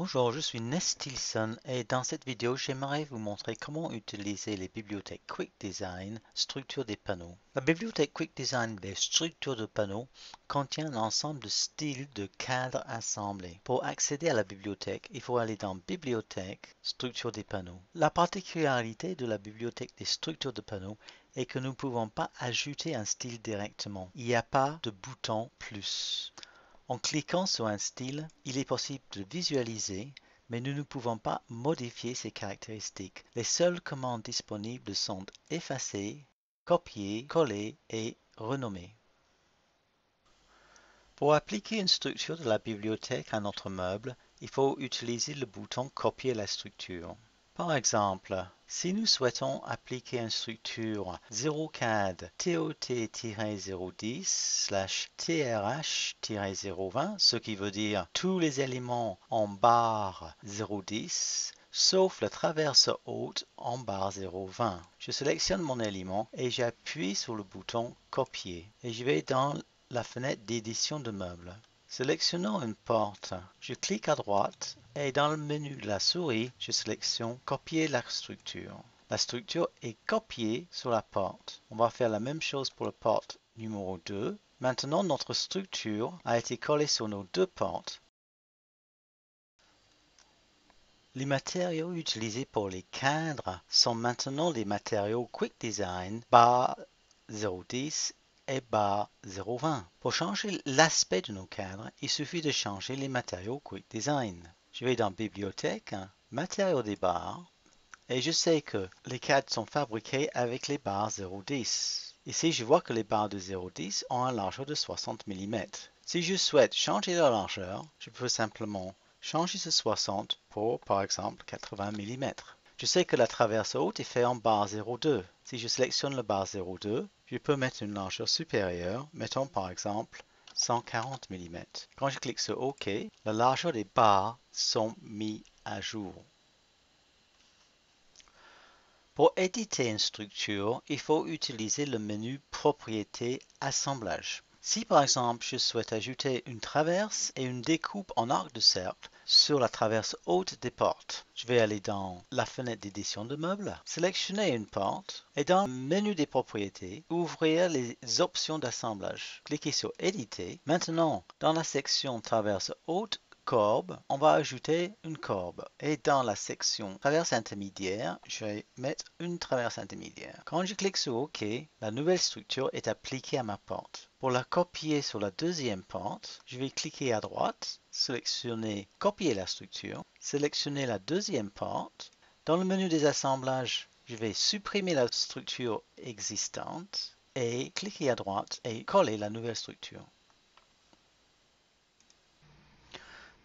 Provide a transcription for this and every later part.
Bonjour, je suis Nestilson et dans cette vidéo, j'aimerais vous montrer comment utiliser les bibliothèques Quick Design, structure des panneaux. La bibliothèque Quick Design des structures de panneaux contient un ensemble de styles de cadres assemblés. Pour accéder à la bibliothèque, il faut aller dans Bibliothèque, structure des panneaux. La particularité de la bibliothèque des structures de panneaux est que nous ne pouvons pas ajouter un style directement. Il n'y a pas de bouton plus. En cliquant sur un style, il est possible de visualiser, mais nous ne pouvons pas modifier ses caractéristiques. Les seules commandes disponibles sont effacer, copier, coller et renommer. Pour appliquer une structure de la bibliothèque à notre meuble, il faut utiliser le bouton Copier la structure. Par exemple, si nous souhaitons appliquer une structure 0CAD TOT-010/TRH-020, ce qui veut dire tous les éléments en barre 010, sauf la traverse haute en barre 020. Je sélectionne mon élément et j'appuie sur le bouton Copier et je vais dans la fenêtre d'édition de meubles. Sélectionnons une porte. Je clique à droite et dans le menu de la souris, je sélectionne Copier la structure. La structure est copiée sur la porte. On va faire la même chose pour la porte numéro 2. Maintenant, notre structure a été collée sur nos deux portes. Les matériaux utilisés pour les cadres sont maintenant les matériaux Quick Design barre 010 et barre 020. Pour changer l'aspect de nos cadres, il suffit de changer les matériaux Quick Design. Je vais dans Bibliothèque, Matériaux des barres, et je sais que les cadres sont fabriqués avec les barres 010. Ici, je vois que les barres de 010 ont un largeur de 60 mm. Si je souhaite changer la largeur, je peux simplement changer ce 60 pour, par exemple, 80 mm. Je sais que la traverse haute est faite en barre 0,2. Si je sélectionne le barre 0,2, je peux mettre une largeur supérieure, mettons par exemple 140 mm. Quand je clique sur OK, la largeur des barres sont mises à jour. Pour éditer une structure, il faut utiliser le menu Propriétés Assemblage. Si par exemple je souhaite ajouter une traverse et une découpe en arc de cercle sur la traverse haute des portes, je vais aller dans la fenêtre d'édition de meubles, sélectionner une porte et dans le menu des propriétés, ouvrir les options d'assemblage. Cliquez sur Éditer. Maintenant, dans la section traverse haute, courbe, on va ajouter une courbe. Et dans la section traverse intermédiaire, je vais mettre une traverse intermédiaire. Quand je clique sur OK, la nouvelle structure est appliquée à ma porte. Pour la copier sur la deuxième porte, je vais cliquer à droite, sélectionner Copier la structure, sélectionner la deuxième porte. Dans le menu des assemblages, je vais supprimer la structure existante et cliquer à droite et coller la nouvelle structure.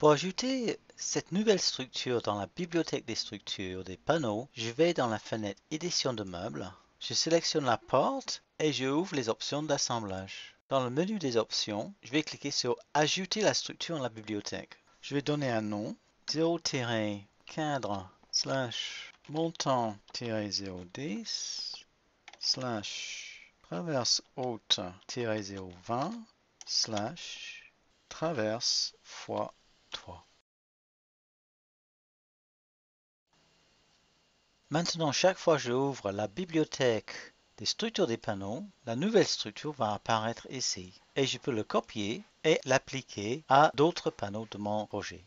Pour ajouter cette nouvelle structure dans la bibliothèque des structures des panneaux, je vais dans la fenêtre Édition de meubles, je sélectionne la porte et je ouvre les options d'assemblage. Dans le menu des options, je vais cliquer sur Ajouter la structure dans la bibliothèque. Je vais donner un nom, 0-cadre/montant-010 traverse haute-020 traverse fois 3. Maintenant, chaque fois que j'ouvre la bibliothèque des structures des panneaux, la nouvelle structure va apparaître ici. Et je peux le copier et l'appliquer à d'autres panneaux de mon projet.